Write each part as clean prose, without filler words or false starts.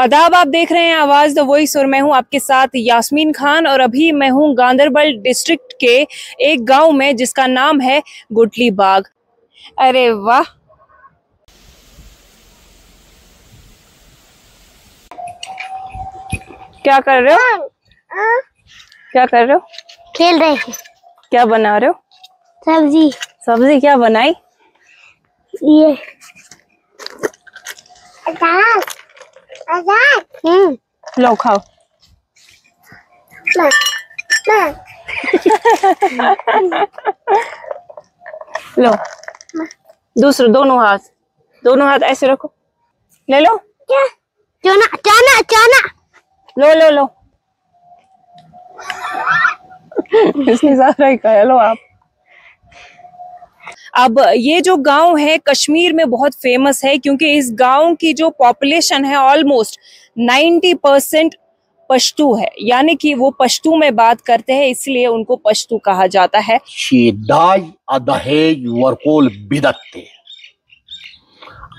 आदाब, आप देख रहे हैं आवाज द वॉइस और मैं हूं आपके साथ यास्मीन खान और अभी मैं हूं गांदरबल डिस्ट्रिक्ट के एक गांव में जिसका नाम है गुटली बाग. अरे वाह, क्या कर रहे हो? क्या कर रहे हो? खेल रहे हैं. क्या बना रहे हो? सब्जी. सब्जी क्या बनाई? ये आजाद. लो खाओ. लो, दूसरे दोनों हाथ ऐसे रखो. ले लो. क्या? चना चना चना. लो लो लो. इसने सारा ही खाया. लो आप. अब ये जो गांव है कश्मीर में बहुत फेमस है क्योंकि इस गांव की जो पॉपुलेशन है ऑलमोस्ट 90% पश्तू है, यानी कि वो पश्तू में बात करते हैं, इसलिए उनको पश्तू कहा जाता है. दाई दहेज वर्कोल बिदत थे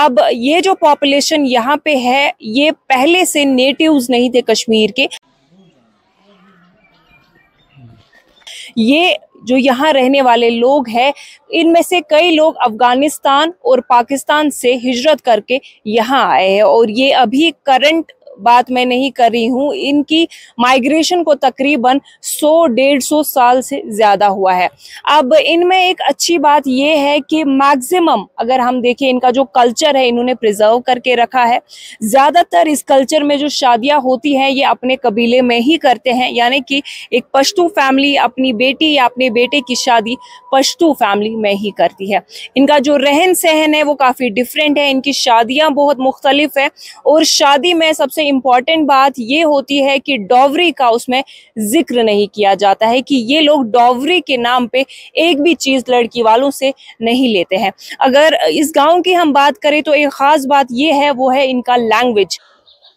अब ये जो पॉपुलेशन यहाँ पे है ये पहले से नेटिव्स नहीं थे कश्मीर के. ये जो यहाँ रहने वाले लोग हैं इनमें से कई लोग अफगानिस्तान और पाकिस्तान से हिजरत करके यहाँ आए हैं और ये अभी करंट बात मैं नहीं कर रही हूँ, इनकी माइग्रेशन को तकरीबन 100-150 साल से ज्यादा हुआ है. अब इनमें एक अच्छी बात ये है कि मैक्सिमम अगर हम देखें इनका जो कल्चर है इन्होंने प्रिजर्व करके रखा है. ज्यादातर इस कल्चर में जो शादियां होती हैं ये अपने कबीले में ही करते हैं, यानी कि एक पश्तू फैमिली अपनी बेटी या अपने बेटे की शादी पश्तू फैमिली में ही करती है. इनका जो रहन सहन है वो काफी डिफरेंट है, इनकी शादियां बहुत मुख्तलिफ है और शादी में सबसे इम्पॉर्टेंट बात ये होती है कि डॉवरी का उसमें जिक्र नहीं किया जाता है कि ये लोग डॉवरी के नाम पे एक भी चीज लड़की वालों से नहीं लेते हैं. अगर इस गांव की हम बात करें तो एक खास बात ये है वो है इनका लैंग्वेज.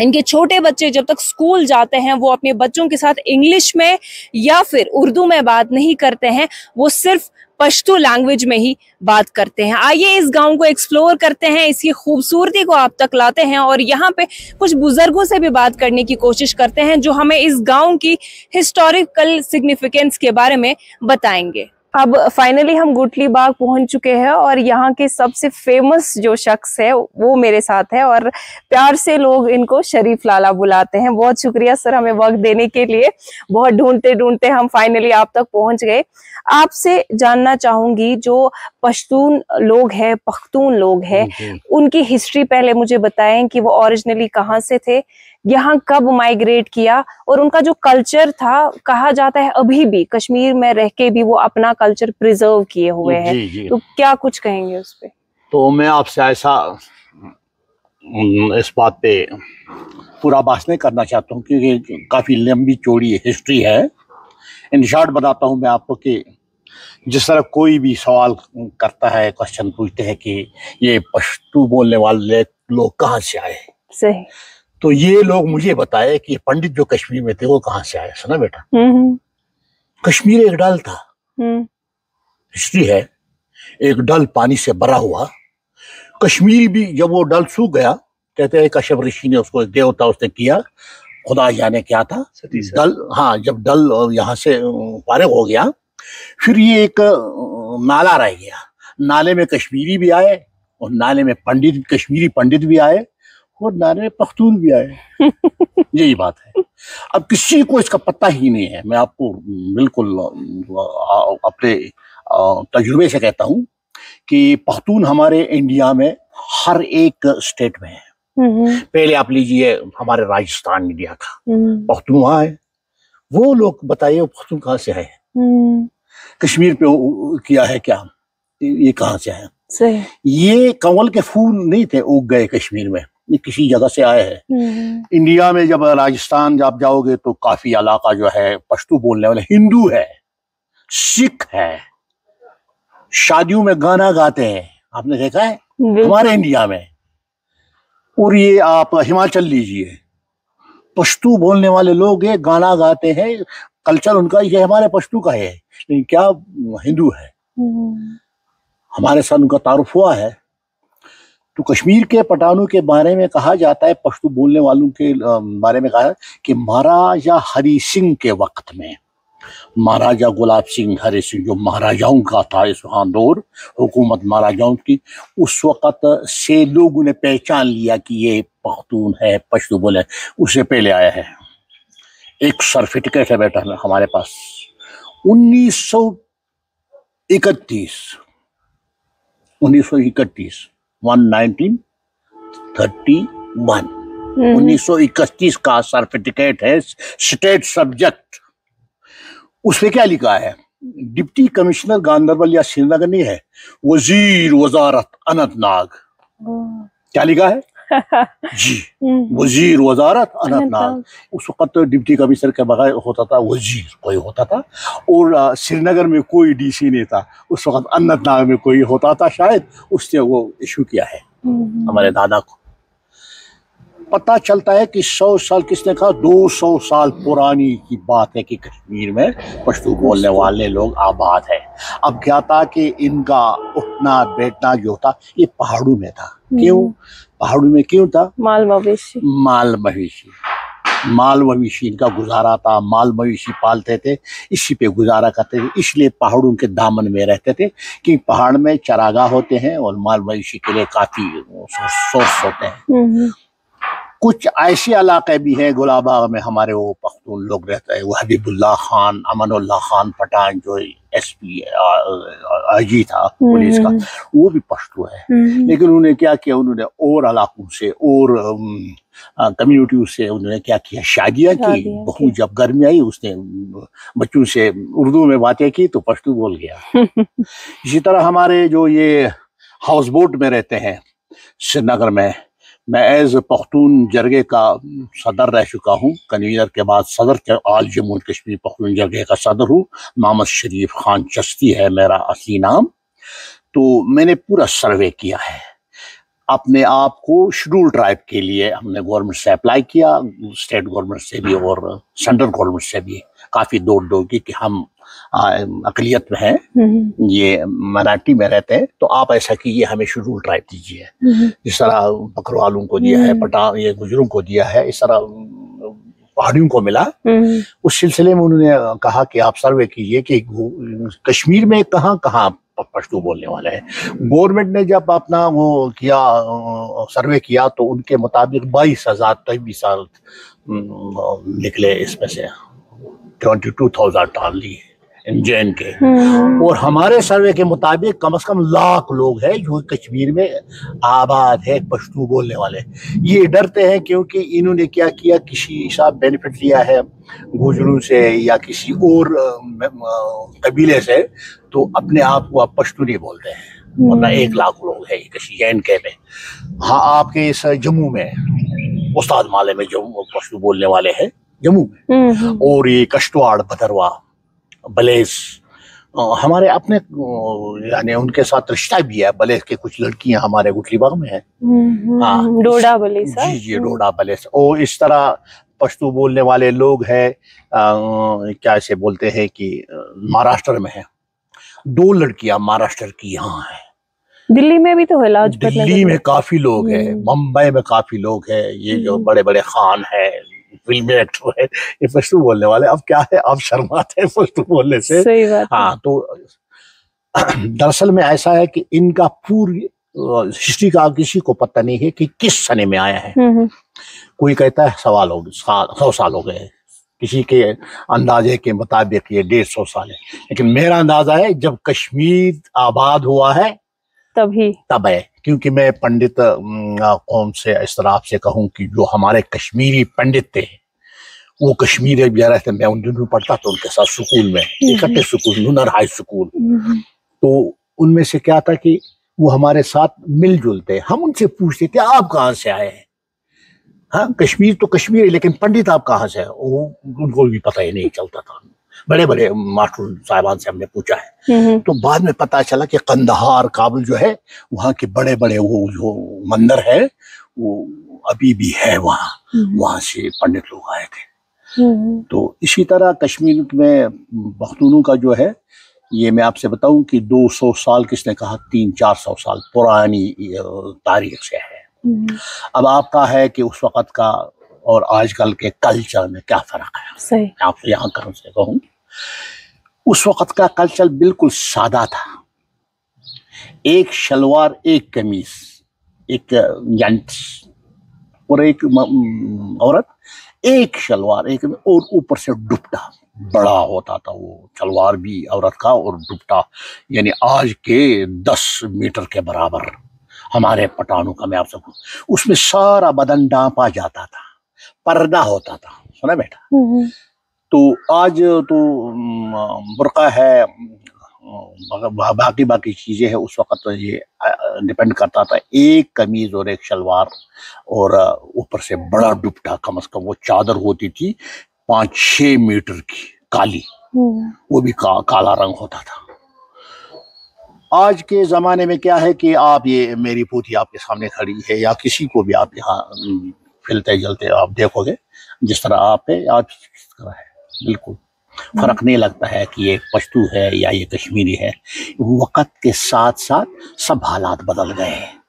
इनके छोटे बच्चे जब तक स्कूल जाते हैं वो अपने बच्चों के साथ इंग्लिश में या फिर उर्दू में बात नहीं करते हैं, वो सिर्फ पश्तो लैंग्वेज में ही बात करते हैं. आइए इस गांव को एक्सप्लोर करते हैं, इसकी खूबसूरती को आप तक लाते हैं और यहाँ पे कुछ बुजुर्गों से भी बात करने की कोशिश करते हैं जो हमें इस गांव की हिस्टोरिकल सिग्निफिकेंस के बारे में बताएंगे. अब फाइनली हम गुटली बाग पहुंच चुके हैं और यहाँ के सबसे फेमस जो शख्स है वो मेरे साथ है और प्यार से लोग इनको शरीफ लाला बुलाते हैं। बहुत शुक्रिया सर हमें वक्त देने के लिए। बहुत ढूंढते ढूंढते हम फाइनली आप तक पहुंच गए। आपसे जानना चाहूंगी जो पश्तून लोग हैं, पख्तून लोग हैं, उनकी हिस्ट्री पहले मुझे बताएं कि वो ओरिजिनली कहाँ से थे, यहाँ कब माइग्रेट किया और उनका जो कल्चर था, कहा जाता है अभी भी कश्मीर में रह के भी वो अपना कल्चर प्रिजर्व किए हुए हैं। तो क्या कुछ कहेंगे उस पे? तो मैं आपसे ऐसा इस बात पे पूरा बात नहीं करना चाहता हूँ क्योंकि काफ़ी लंबी चौड़ी हिस्ट्री है। इन शॉर्ट बताता हूँ मैं आपको कि जिस तरह कोई भी सवाल करता है, क्वेश्चन पूछते हैं कि ये पश्तू बोलने वाले लोग कहाँ से आए, सही, तो ये लोग मुझे बताए कि पंडित जो कश्मीर में थे वो कहाँ से आए। सुना बेटा, कश्मीर एक डल था, हिस्ट्री है, एक डल पानी से भरा हुआ। कश्मीर भी जब वो डल सूख गया, कहते हैं कश्यप ऋषि ने उसको देवता उसने किया, खुदा जाने क्या था डल। हाँ, जब डल यहाँ से फारिग हो गया फिर ये एक नाला रह गया। नाले में कश्मीरी भी आए और नाले में पंडित, कश्मीरी पंडित भी आए और नाले में पख्तून भी आए। यही बात है। अब किसी को इसका पता ही नहीं है। मैं आपको बिल्कुल अपने तजुर्बे से कहता हूँ कि पख्तून हमारे इंडिया में हर एक स्टेट में है। पहले आप लीजिए हमारे राजस्थान इंडिया का, पख्तून वहाँ है। वो लोग बताइए पख्तून कहाँ से आए? कश्मीर पे किया है क्या, ये कहाँ से है? सही। ये कंवल के फूल नहीं थे उग गए कश्मीर में, ये किसी जगह से आए हैं। इंडिया में जब राजस्थान जब जाओगे तो काफी इलाका जो है पश्तू बोलने वाले हिंदू है, सिख है, शादियों में गाना गाते हैं, आपने देखा है हमारे इंडिया में। और ये आप हिमाचल लीजिए, पश्तू बोलने वाले लोग ये गाना गाते हैं, कल्चर उनका ये हमारे पश्तू का है, लेकिन क्या हिंदू है। हमारे साथ उनका तारुफ हुआ है। तो कश्मीर के पठानों के बारे में कहा जाता है, पश्तू बोलने वालों के बारे में कहा है कि महाराजा हरि सिंह के वक्त में, महाराजा गुलाब सिंह हरि सिंह जो महाराजाओं का था इस वहाँ दौर, हुकूमत महाराजाओं की, उस वक्त से लोगों ने पहचान लिया कि ये पख्तून है, पश्तू बोले। उससे पहले आया है। एक सर्टिफिकेट है बेटा हमारे पास 1931 1931 का सर्टिफिकेट है, स्टेट सब्जेक्ट। उसमें क्या लिखा है? डिप्टी कमिश्नर गांधरबल या श्रीनगर नहीं है, वजीर वजारत अनंतनाग। क्या लिखा है? जी, वजीर वजारत अनंतनाग। उस वक्त डिप्टी कमिश्नर के बगैर होता था वजीर कोई होता था, और श्रीनगर में कोई डीसी नहीं था उस वक्त, अनंतनाग में कोई होता था शायद, उसने वो इशू किया है हमारे दादा को। पता चलता है कि 100 साल, किसने कहा 200 साल पुरानी की बात है कि कश्मीर में पश्तू बोलने वाले लोग आबाद है। अब क्या था कि इनका उठना बैठना जो था ये पहाड़ों में था। क्यों पहाड़ों में क्यों था? माल मवेशी इनका गुजारा था, माल मवेशी पालते थे, इसी पे गुजारा करते थे, इसलिए पहाड़ों के दामन में रहते थे कि पहाड़ में चरागाह होते हैं और माल मवेशी के लिए काफी सोर्स होते हैं। कुछ ऐसे इलाके भी है, गुलाबाग में हमारे वो पख्तून लोग रहते हैं, वो हबीबुल्लाह खान, अमनुल्लाह खान पठान जो एसपी आईजी था पुलिस का, वो भी पश्तू है। लेकिन उन्होंने क्या किया, उन्होंने और इलाकों से और कम्युनिटी से उन्होंने क्या किया, शादियाँ की। बहू जब घर में आई उसने बच्चों से उर्दू में बातें की तो पश्तू बोल गया। इसी तरह हमारे जो ये हाउस बोट में रहते हैं श्रीनगर में, मैं एज पख्तून जरगे का सदर रह चुका हूँ, कन्वीनर के बाद सदर के आल जम्मू कश्मीर पख्तून जरगे का सदर हूँ। मोहम्मद शरीफ खान चश्ती है मेरा असली नाम। तो मैंने पूरा सर्वे किया है अपने आप को शेड्यूल ट्राइब के लिए। हमने गवर्नमेंट से अप्लाई किया, स्टेट गवर्नमेंट से भी और सेंट्रल गवर्नमेंट से भी काफ़ी दौड़ की कि हम अकलियत में हैं, ये मराठी में रहते हैं, तो आप ऐसा कीजिए, हमें शेड्यूल ट्राइब दीजिए। जिस तरह बकरवालों को दिया है, पठान ये गुजरों को दिया है, इस तरह पहाड़ियों को मिला। उस सिलसिले में उन्होंने कहा कि आप सर्वे कीजिए कि कश्मीर में कहाँ कहाँ पश्तो बोलने वाले हैं। गवर्नमेंट ने जब अपना वो किया सर्वे किया तो उनके मुताबिक 22,000 निकले, इसमें से 22,000 डाल लिए इंजन के। और हमारे सर्वे के मुताबिक कम से कम लाख लोग हैं जो कश्मीर में आबाद है पश्तो बोलने वाले। ये डरते हैं क्योंकि इन्होंने क्या किया, किसी साहब बेनिफिट लिया है गुजरों से या किसी और कबीले से, तो अपने आप को आप पश्तो नहीं बोलते हैं, वरना 1 लाख लोग हैं कश्मीर के में। हाँ, आपके इस जम्मू में उस्ताद माले में जो पश्तो बोलने वाले हैं जम्मू में, और ये कश्तवाड़, भदरवा, बलेस, हमारे अपने यानी उनके साथ रिश्ता भी है। बलेस के कुछ लड़कियां हमारे गुठलीबाग में है। हाँ, डोडा बलेस। जी, डोडा बलेस। और इस तरह पश्तो बोलने वाले लोग हैं, क्या इसे बोलते हैं कि महाराष्ट्र में है। 2 लड़कियां महाराष्ट्र की यहाँ है। दिल्ली में भी तो है, लाजपत नगर। दिल्ली में काफी लोग हैं, मुंबई में काफी लोग हैं। ये जो बड़े बड़े खान है, फिल्मी एक्टर है, ये पश्तो बोलने वाले। अब क्या है, आप शर्माते हैं पश्तो बोलने से। सही बात। हाँ, तो दरअसल में ऐसा है कि इनका पूरी हिस्ट्री का किसी को पता नहीं है कि किस सने में आया है। कोई कहता है 100 साल हो गए, किसी के अंदाजे के मुताबिक ये 150 साल है, लेकिन मेरा अंदाजा है जब कश्मीर आबाद हुआ है तब है। क्योंकि मैं पंडित कौम से इस तरह आपसे कहूँ कि जो हमारे कश्मीरी पंडित थे वो कश्मीर भी रहते, मैं उन दिनों पढ़ता था उनके साथ स्कूल में, इकट्ठे स्कूल, लूनर हाई स्कूल। तो उनमें से क्या था कि वो हमारे साथ मिलजुल थे। हम उनसे पूछते थे आप कहाँ से आए हैं। हाँ, कश्मीर तो कश्मीर है, लेकिन पंडित आप कहाँ से है उनको भी पता ही नहीं चलता था। बड़े बड़े मास्टर साहिबान से हमने पूछा है। तो बाद में पता चला कि कंदहार, काबुल जो है, वहाँ के बड़े बड़े वो जो मंदिर है वो अभी भी है वहाँ से पंडित लोग आए थे। तो इसी तरह कश्मीर में पख्तूनों का जो है, ये मैं आपसे बताऊं कि 200 साल, किसने कहा 300-400 साल पुरानी तारीख से है। अब आपका है कि उस वक़्त का और आजकल के कल्चर में क्या फर्क है। सही। आप यहाँ कर से कहूँ, उस वक़्त का कल्चर बिल्कुल सादा था। एक शलवार, एक कमीज, एक जेंट्स और एक औरत, एक शलवार, एक और ऊपर से दुपट्टा बड़ा होता था। वो शलवार भी औरत का और दुपट्टा यानी आज के 10 मीटर के बराबर हमारे पठानों का, मैं आप सबको, उसमें सारा बदन ढांपा जाता था, पर्दा होता था। सुना बेटा? तो आज तो बुर्का है, बाकी चीजें हैं। उस वक्त तो ये डिपेंड करता था, एक कमीज और एक शलवार और ऊपर से बड़ा दुपट्टा, कम से कम वो चादर होती थी 5-6 मीटर की काली, वो भी काला रंग होता था। आज के ज़माने में क्या है कि आप, ये मेरी पोती आपके सामने खड़ी है, या किसी को भी आप यहाँ फिलते जलते आप देखोगे, जिस तरह आप है आज किस तरह है, बिल्कुल फर्क नहीं लगता है कि ये पश्तो है या ये कश्मीरी है। वक़्त के साथ साथ सब हालात बदल गए हैं।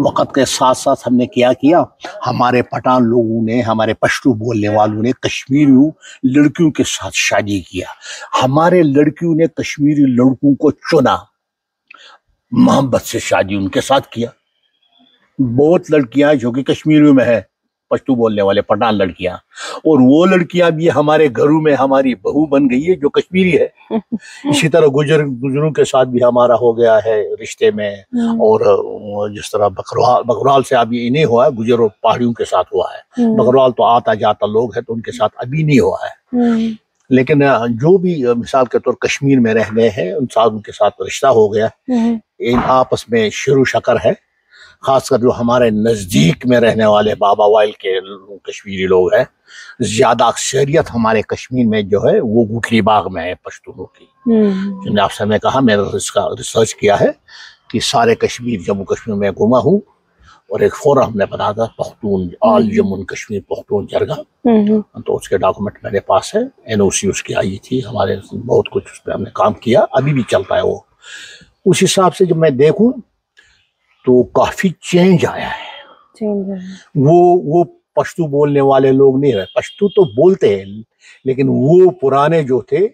वक़्त के साथ साथ हमने क्या किया, हमारे पठान लोगों ने, हमारे पश्तो बोलने वालों ने कश्मीरी लड़कियों के साथ शादी किया। हमारे लड़कियों ने कश्मीरी लड़कों को चुना, मोहब्बत से शादी उनके साथ किया। बहुत लड़कियां जो कि कश्मीर में है, पश्तो बोलने वाले पठान लड़कियां, और वो लड़कियां भी हमारे घरों में हमारी बहू बन गई है जो कश्मीरी है। इसी तरह गुजरों के साथ भी हमारा हो गया है रिश्ते में। और जिस तरह बकरवाल से अभी नहीं हुआ है, गुजर और पहाड़ियों के साथ हुआ है। बकरवाल तो आता जाता लोग है, तो उनके साथ अभी नहीं हुआ है। लेकिन जो भी मिसाल के तौर कश्मीर में रह गए हैं, उन साथ के साथ रिश्ता हो गया, इन आपस में शुरू शकर है। खासकर जो हमारे नजदीक में रहने वाले बाबा वाइल के कश्मीरी लोग हैं, ज्यादा अक्सरियत हमारे कश्मीर में जो है वो गुठलीबाग में है पश्तूनों की। जिन्हें आपसे मैं कहा, मैंने इसका रिसर्च किया है कि सारे कश्मीर, जम्मू कश्मीर में घूमा हूँ, और एक फोरम हमने बना था पख्तून, ऑल जम्मू कश्मीर पख्तून जरगा, तो उसके डॉक्यूमेंट मेरे पास है, NOC उसकी आई थी, हमारे बहुत कुछ उस पर हमने काम किया, अभी भी चलता है वो। उस हिसाब से जब मैं देखूं तो काफी चेंज आया है। वो पश्तू बोलने वाले लोग नहीं रहे। पश्तू तो बोलते हैं, लेकिन वो पुराने जो थे,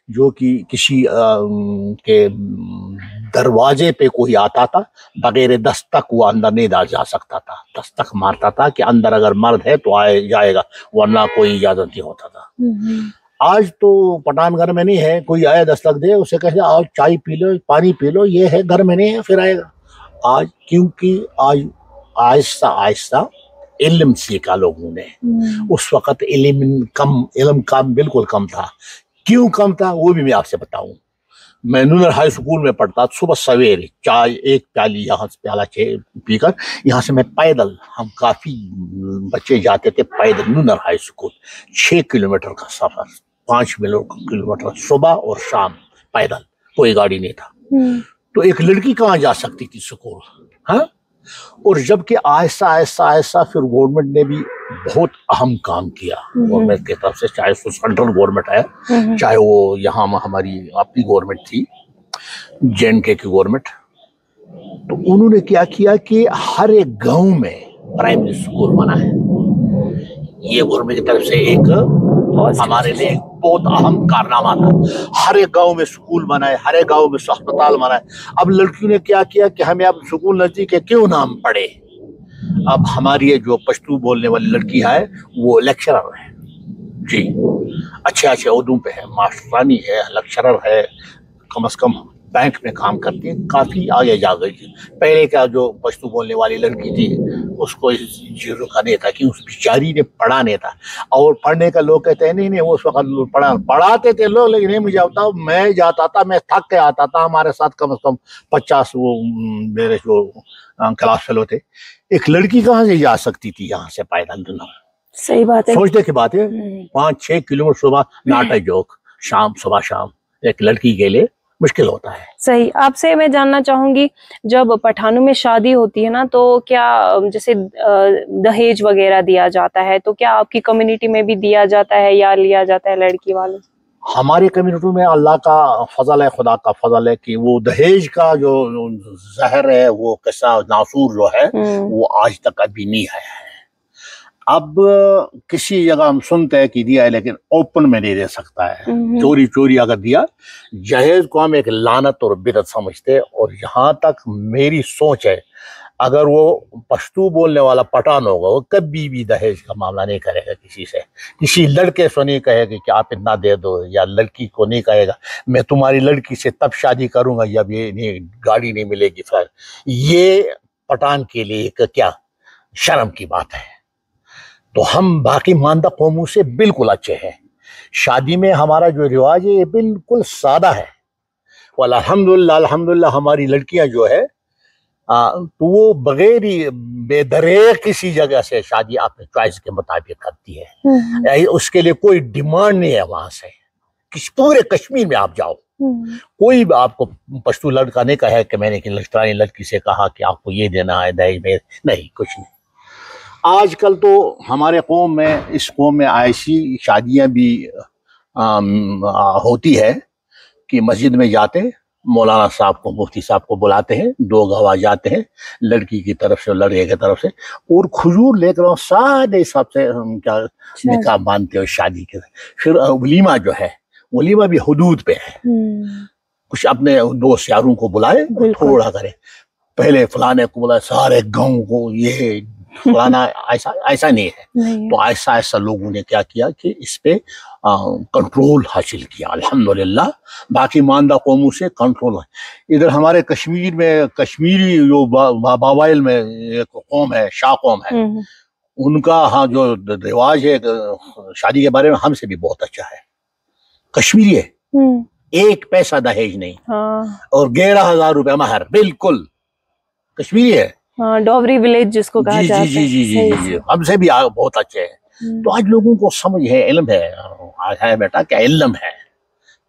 जो कि किसी के दरवाजे पे कोई आता था, बगैर दस्तक वो अंदर नहीं जा सकता था। दस्तक मारता था कि अंदर अगर मर्द है तो आए जाएगा, वरना कोई इजाजत नहीं होता था। आज तो पठान घर में नहीं है, कोई आया दस्तक दे, उसे कहे आओ चाय पी लो, पानी पी लो, ये है घर में नहीं है, फिर आएगा। आज क्योंकि आज आहिस्ता आहिस्ता इल्म सीखा लोगों ने। उस वक्त इल्म कम बिल्कुल कम था। क्यों कम था वो भी मैं आपसे बताऊं। मैं नूनर हाई स्कूल में पढ़ता, सुबह सवेरे चाय एक प्याली यहाँ से प्याला पीकर यहाँ से मैं पैदल, हम काफी बच्चे जाते थे पैदल नूनर हाई स्कूल, 6 किलोमीटर का सफर, 5 किलोमीटर सुबह और शाम पैदल, कोई गाड़ी नहीं था। तो एक लड़की कहाँ जा सकती थी स्कूल, हाँ। और जबकि आहिस्ता आहिस्ता आहिस्ता फिर गवर्नमेंट ने भी बहुत अहम काम किया, गवर्नमेंट की तरफ से, चाहे वो सेंट्रल गवर्नमेंट है, चाहे वो यहाँ हमारी अपनी गवर्नमेंट थी, JNK की गवर्नमेंट। तो उन्होंने क्या किया कि हर एक गांव में प्राइमरी स्कूल बना है। ये गवर्नमेंट की तरफ से एक हमारे लिए बहुत अहम कारनामा था। हर एक गांव में स्कूल बनाए, हर एक गांव में अस्पताल बनाए। अब लड़कियों ने क्या किया कि हमें अब स्कूल नजदीक है, क्यों ना हम पढ़े। अब हमारी ये जो पश्तू बोलने वाली लड़की है वो लेक्चरर है जी, अच्छे अच्छे ओहदों पे है, मास्टरानी है, लेक्चरर है, कम से कम बैंक में काम करती है, काफी आगे जा गई थी। पहले का जो पश्तू बोलने वाली लड़की थी उसको इस जीरो का नहीं था कि उस बेचारी ने पढ़ा नहीं था। और पढ़ने का लोग कहते हैं नहीं उस वक्त पढ़ाते थे लोग, लेकिन नहीं, मुझे बताओ, मैं जाता था, मैं थक के आता था, हमारे साथ कम से कम 50 वो मेरे जो क्लास फेलो थे। एक लड़की कहाँ से जा सकती थी यहाँ से पैदल? सही बात है, सोचने की बात है। 5-6 किलोमीटर सुबह नाटा जोक, शाम सुबह शाम एक लड़की के लिए मुश्किल होता है। सही। आपसे मैं जानना चाहूंगी, जब पठानों में शादी होती है ना, तो क्या जैसे दहेज वगैरह दिया जाता है, तो क्या आपकी कम्युनिटी में भी दिया जाता है या लिया जाता है लड़की वालों से? हमारी कम्युनिटी में अल्लाह का फजल है, खुदा का फजल है कि वो दहेज का जो जहर है, वो कैसा नासूर जो है, वो आज तक अभी नहीं है। अब किसी जगह हम सुनते हैं कि दिया है, लेकिन ओपन में नहीं दे सकता है। चोरी चोरी अगर दिया, जहेज को हम एक लानत और बिदअत समझते हैं। और यहाँ तक मेरी सोच है, अगर वो पश्तू बोलने वाला पठान होगा, वो कभी भी दहेज का मामला नहीं करेगा किसी से, किसी लड़के से नहीं कहेगा कि आप इतना दे दो, या लड़की को नहीं कहेगा मैं तुम्हारी लड़की से तब शादी करूंगा जब ये नहीं गाड़ी नहीं मिलेगी। फिर ये पठान के लिए एक क्या शर्म की बात है। तो हम बाकी मानदा कौमों से बिल्कुल अच्छे हैं। शादी में हमारा जो रिवाज है ये बिल्कुल सादा है। और अल्हम्दुलिल्लाह हमारी लड़कियां जो है तो वो बगैर ही बेदरेक किसी जगह से शादी अपने चॉइस के मुताबिक करती है। उसके लिए कोई डिमांड नहीं है वहां से। पूरे कश्मीर में आप जाओ, कोई आपको पश्तू लड़का नहीं कहे कि मैंने कि लड़की से कहा कि आपको ये देना है दहेज में, नहीं, कुछ नहीं। आजकल तो हमारे कौम में, इस कौम में ऐसी शादियां भी होती है कि मस्जिद में जाते हैं, मौलाना साहब को, मुफ्ती साहब को बुलाते हैं, 2 गवाह जाते हैं, लड़की की तरफ से लड़के की तरफ से, और खुजूर लेकर सारे हिसाब से हम क्या निकाह मानते हो शादी के। फिर वलीमा जो है, वलीमा भी हुदूद पे है। कुछ अपने दोस्त यारों को बुलाए, थोड़ा करे, पहले फलाने को बुलाए, सारे गाँव को, ये फलाना, ऐसा नहीं है। तो ऐसा ऐसा लोगों ने क्या किया कि इस पे कंट्रोल हासिल किया, अल्हम्दुलिल्लाह। बाकी मानदा कौमों से कंट्रोल है। इधर हमारे कश्मीर में, कश्मीरी जो बावाइल में एक कौम है, शाह कौम है, उनका हाँ जो रिवाज है शादी के बारे में हमसे भी बहुत अच्छा है। कश्मीरी है, 1 पैसा दहेज नहीं, और 11,000 रुपए महर, बिल्कुल कश्मीरी है। डोवरी विलेज जिसको कहा जाता है। जी, हमसे भी बहुत अच्छे हैं। तो आज लोगों को समझ है, इल्म है, आज है बेटा क्या इल्म है।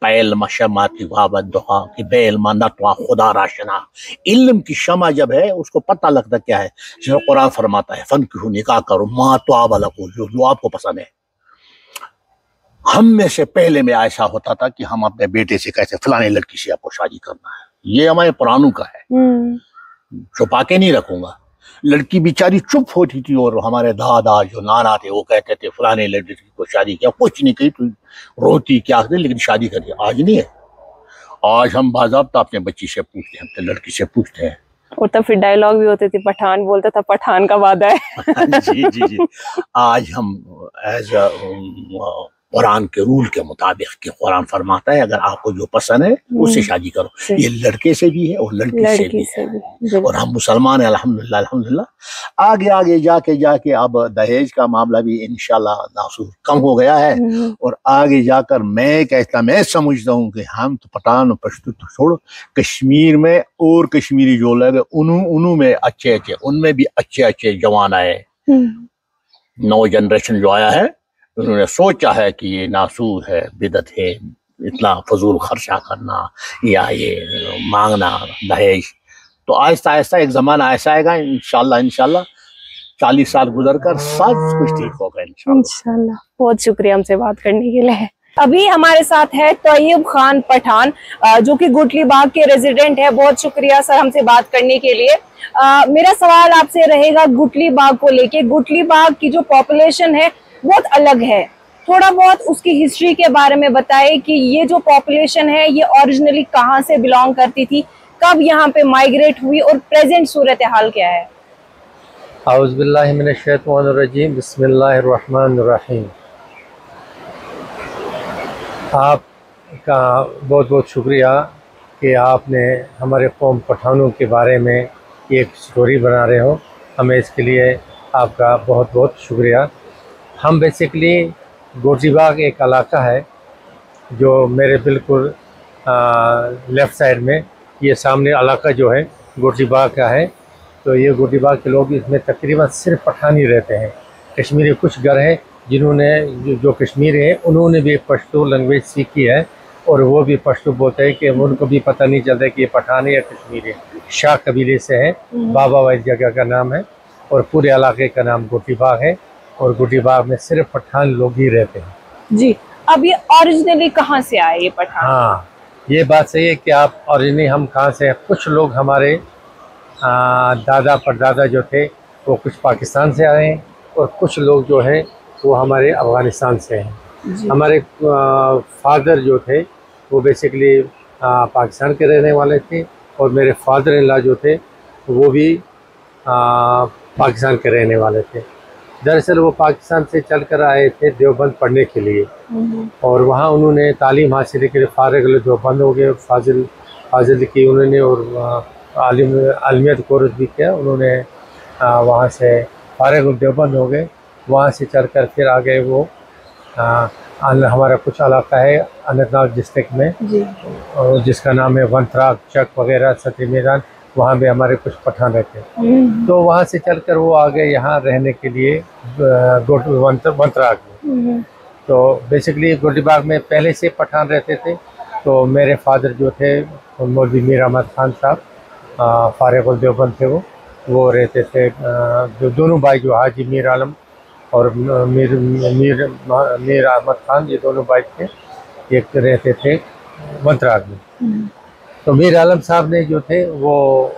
पैल मशमाती वाबत दुआ कि बेल मंदतवा खुदा राशना। इल्म की शमा जब है उसको पता लगता क्या है, जो कुरान फरमाता है फन की निकाह करो मा तो आबला को, जो आपको पसंद है। हम में से पहले में ऐसा होता था कि हम अपने बेटे से कहते फलाने लड़की से आपको शादी करना है, ये हमारे पुरानों का है, छुपा के नहीं रखूंगा। लड़की बेचारी चुप होती थी और हमारे दादा जो नाना थे वो कहते थे फलाने लड़की को शादी किया, कुछ नहीं कही, तू रोती क्या थी लेकिन शादी करी। आज नहीं है, आज हम बाज़ाब्ता अपने बच्ची से पूछते हैं, अपने लड़की से पूछते हैं। और तब फिर डायलॉग भी होते थे, पठान बोलता था पठान का वादा है। जी जी जी। आज हम एज कुरान के रूल के मुताबिक कि कुरान फरमाता है अगर आपको जो पसंद है उससे शादी करो। ये लड़के से भी है और लड़की से भी है। और हम मुसलमान हैं अल्हम्दुलिल्लाह अल्हम्दुलिल्लाह। आगे आगे जाके अब दहेज का मामला भी इंशाल्लाह नासूर कम हो गया है। और आगे जाकर मैं समझता हूँ कि हम तो पठान और पश्तो तो छोड़ो, कश्मीर में और कश्मीरी जो लोग उन्हों में अच्छे उनमें भी अच्छे जवान आए। नौ जनरेशन जो आया है उन्होंने सोचा है कि ये नासूर है, बिदत है, इतना फजूल खर्चा करना या ये मांगना दहेज। तो आहिस्ता आहिस्ता एक जमाना ऐसा आएगा इंशाल्लाह 40 साल गुजर कर सब कुछ ठीक होगा इंशाल्लाह। बहुत शुक्रिया हमसे बात करने के लिए। अभी हमारे साथ है तोयब खान पठान जो कि गुटली बाग के रेजिडेंट है। बहुत शुक्रिया सर हमसे बात करने के लिए। मेरा सवाल आपसे रहेगा गुटली बाग को लेके। गुटली बाग की जो पॉपुलेशन है बहुत अलग है, थोड़ा बहुत उसकी हिस्ट्री के बारे में बताएं कि ये जो पॉपुलेशन है ये ओरिजिनली कहाँ से बिलोंग करती थी, कब यहाँ पे माइग्रेट हुई और प्रेजेंट सूरत हाल क्या है। औज़ुबिल्लाहि मिनश्शैतानिर्रजीम, बिस्मिल्लाहिर्रहमानिर्रहीम। आपका बहुत बहुत शुक्रिया कि आपने हमारे कौम पठानों के बारे में एक स्टोरी बना रहे हो, हमें इसके लिए आपका बहुत बहुत शुक्रिया। हम बेसिकली गोटली बाग एक इलाका है जो मेरे बिल्कुल लेफ़्ट साइड में, ये सामने इलाका जो है गोटली बाग का है। तो ये गोटली बाग के लोग इसमें तकरीबन सिर्फ पठान ही रहते हैं। कश्मीरी कुछ घर हैं जिन्होंने जो कश्मीरी हैं उन्होंने भी पश्तो लैंग्वेज सीखी है और वो भी पश्तो बोलते हैं कि उनको भी पता नहीं चलता कि ये पठान है या कश्मीरी है। शाह कबीले से है, बाबा वाइद जगह का नाम है और पूरे इलाके का नाम गोटली बाग है और गोटली बाग में सिर्फ पठान लोग ही रहते हैं। जी, अब ये ओरिजिनली कहाँ से आए ये पठान? हाँ, ये बात सही है कि आप ओरिजिनली हम कहाँ से हैं। कुछ लोग हमारे दादा परदादा जो थे वो कुछ पाकिस्तान से आए हैं और कुछ लोग जो है वो हमारे अफ़गानिस्तान से हैं। हमारे फादर जो थे वो बेसिकली पाकिस्तान के रहने वाले थे और मेरे फादर इन लॉ जो थे वो भी पाकिस्तान के रहने वाले थे। दरअसल वो पाकिस्तान से चलकर आए थे देवबंद पढ़ने के लिए और वहाँ उन्होंने तालीम हासिल के लिए फारिग देवबंद हो गए, फाजिल की उन्होंने और आलिमियत कोर्स भी किया उन्होंने। वहाँ से फारिग देवबंद हो गए, वहाँ से चलकर फिर आ गए वो हमारा कुछ इलाका है अनंतनाग डिस्ट्रिक्ट में और जिसका नाम है वंतराग चक वगैरह सती मैदान, वहाँ भी हमारे कुछ पठान रहते हैं। तो वहाँ से चलकर वो आ गए यहाँ रहने के लिए वंतराग में। तो बेसिकली गोटली बाग में पहले से पठान रहते थे। तो मेरे फादर जो थे मौलवी मीर अहमद खान साहब फारिग देवबंद थे, वो रहते थे। जो दोनों भाई जो हाजी मीर आलम और मीर अहमद खान, ये दोनों भाई थे, एक रहते थे वंतराग में। तो मीर आलम साहब ने जो थे वो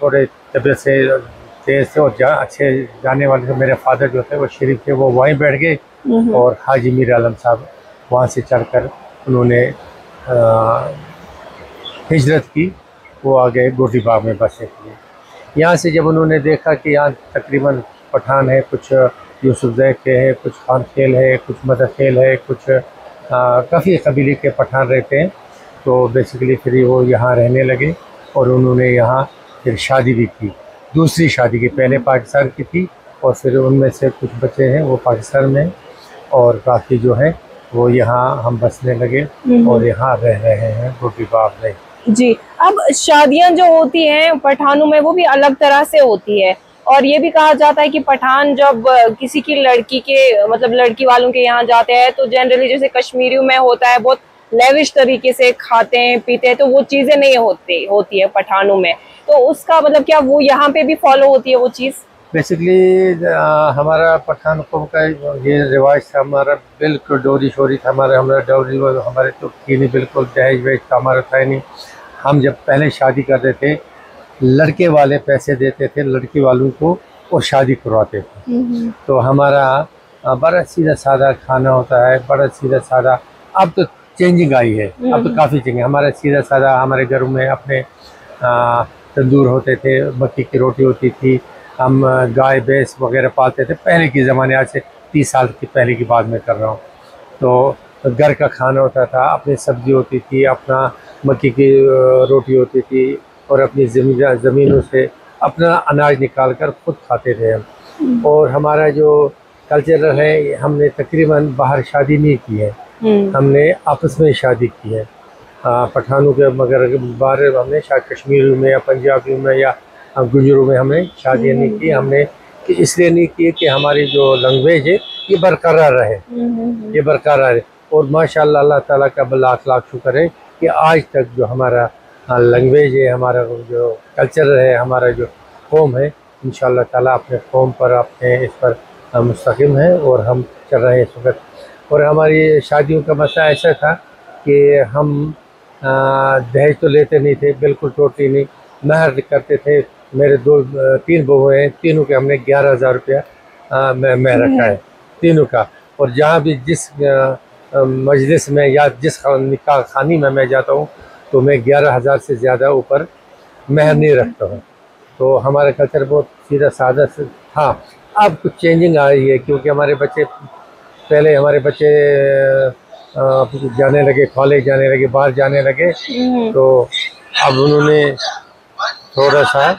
थोड़े तबीयत से तेज़ थे और अच्छे जाने वाले थे। मेरे फादर जो थे वो शरीफ थे, वो वहीं बैठ गए और हाजी मीर आलम साहब वहाँ से चलकर उन्होंने हिजरत की, वो आ गए गोटली बाग में बसने के लिए। यहाँ से जब उन्होंने देखा कि यहाँ तकरीबन पठान है, कुछ यूसुफ जैक के है, कुछ खान खेल है, कुछ मदर खेल है, कुछ काफ़ी कबीले के पठान रहते हैं, तो बेसिकली फिर वो यहाँ रहने लगे और उन्होंने यहाँ फिर शादी भी की। दूसरी शादी की, पहले पाकिस्तान की थी और फिर उनमें से कुछ बच्चे हैं वो पाकिस्तान में और बाकी जो है वो यहाँ हम बसने लगे और यहाँ रह रहे हैं गोटली बाग में। जी, अब शादियां जो होती हैं पठानों में वो भी अलग तरह से होती है और ये भी कहा जाता है कि पठान जब किसी की लड़की के मतलब लड़की वालों के यहाँ जाते हैं तो जनरली जैसे कश्मीरियों में होता है बहुत लेविश तरीके से खाते हैं पीते हैं, तो वो चीजें नहीं होती है पठानों में। तो उसका मतलब क्या वो यहाँ पे भी फॉलो होती है वो चीज़? बेसिकली हमारा पठान कौम का ये रिवाज था, हमारा बिल्कुल डोरी शोरी था, हमारा डोरी हमारे तो थी नहीं, बिल्कुल दहेज वहेज का हमारा था नहीं। हम जब पहले शादी करते थे लड़के वाले पैसे देते थे लड़की वालों को और शादी करवाते थे। तो हमारा बड़ा सीधा साधा खाना होता है, बड़ा सीधा साधा। अब तो चेंजिंग आई है, अब तो काफ़ी चेंजिंग। हमारा सीधा साधा हमारे घरों में अपने तंदूर होते थे, मक्की की रोटी होती थी, हम गाय भैंस वगैरह पालते थे पहले के ज़माने, आज से 30 साल की पहले की बात मैं कर रहा हूँ। तो घर का खाना होता था, अपनी सब्ज़ी होती थी, अपना मक्की की रोटी होती थी और अपनी ज़मीनों से अपना अनाज निकाल कर खुद खाते थे हम। और हमारा जो कल्चर है, हमने तकरीबन बाहर शादी नहीं की है, हमने आपस में शादी की है। पठानों के मगर बाहर हमने शायद कश्मीर में या पंजाबी में या गुजरों में हमने शादियाँ नहीं की। हमने कि इसलिए नहीं की कि हमारी जो लैंग्वेज है ये बरकरार रहे, ये बरकरार है। और माशाल्लाह अल्लाह ताला का लाख लाख शुक्र है कि आज तक जो हमारा लैंग्वेज है, हमारा जो कल्चर है, हमारा जो कौम है, इंशाअल्लाह ताला अपने कौम पर, अपने इस पर मुस्तकिम है और हम चल रहे हैं इस वक्त। और हमारी शादियों का मसला ऐसा था कि हम दहेज तो लेते नहीं थे, बिल्कुल टोटली नहीं। महर करते थे। मेरे 3 बहू हैं, तीनों के हमने 11,000 रुपया मैं रखा है तीनों का। और जहाँ भी जिस मजलिस में या जिस निकाह खानी में मैं जाता हूँ तो मैं 11,000 से ज़्यादा ऊपर महर नहीं रखता हूँ। तो हमारा कल्चर बहुत सीधा साधा से। हाँ, अब कुछ चेंजिंग आ रही है क्योंकि हमारे बच्चे, पहले हमारे बच्चे जाने लगे, कॉलेज जाने लगे, बाहर जाने लगे, तो अब उन्होंने थोड़ा सा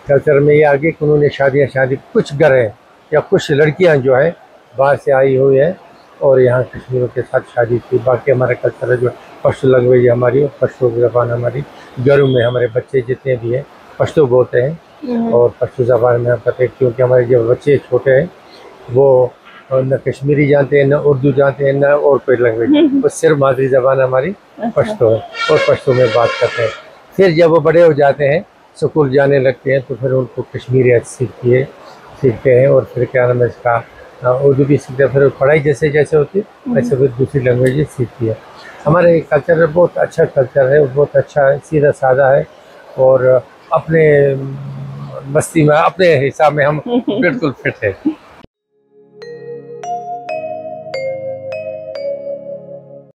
कल्चर में ये आगे कि उन्होंने शादी कुछ घर है या कुछ लड़कियां जो है बाहर से आई हुई है और यहाँ कश्मीरों के साथ शादी की। बाकी हमारा कल्चर है जो पश्तो लैंग्वेज हमारी, पश्तो ज़बान हमारी, घरों में हमारे बच्चे जितने भी हैं पश्तो बोलते हैं और पश्तो ज़बान में हम कहते हैं क्योंकि हमारे जो बच्चे छोटे हैं वो न कश्मीरी जानते हैं, न उर्दू जानते हैं, न और कोई लैंग्वेज, वो सिर्फ मादरी ज़बान हमारी पश्तो है और पश्तो में बात करते हैं। फिर जब वो बड़े हो जाते हैं, स्कूल जाने लगते हैं, तो फिर उनको कश्मीरी सीखते हैं और फिर क्या नाम है इसका उर्दू भी सीखते हैं। फिर पढ़ाई जैसे जैसे होती है वैसे फिर दूसरी लैंग्वेज सीखती है। हमारे कल्चर बहुत अच्छा कल्चर है, बहुत अच्छा है, सीधा साधा है और अपने मस्ती में अपने हिसाब में हम बिल्कुल फिट है।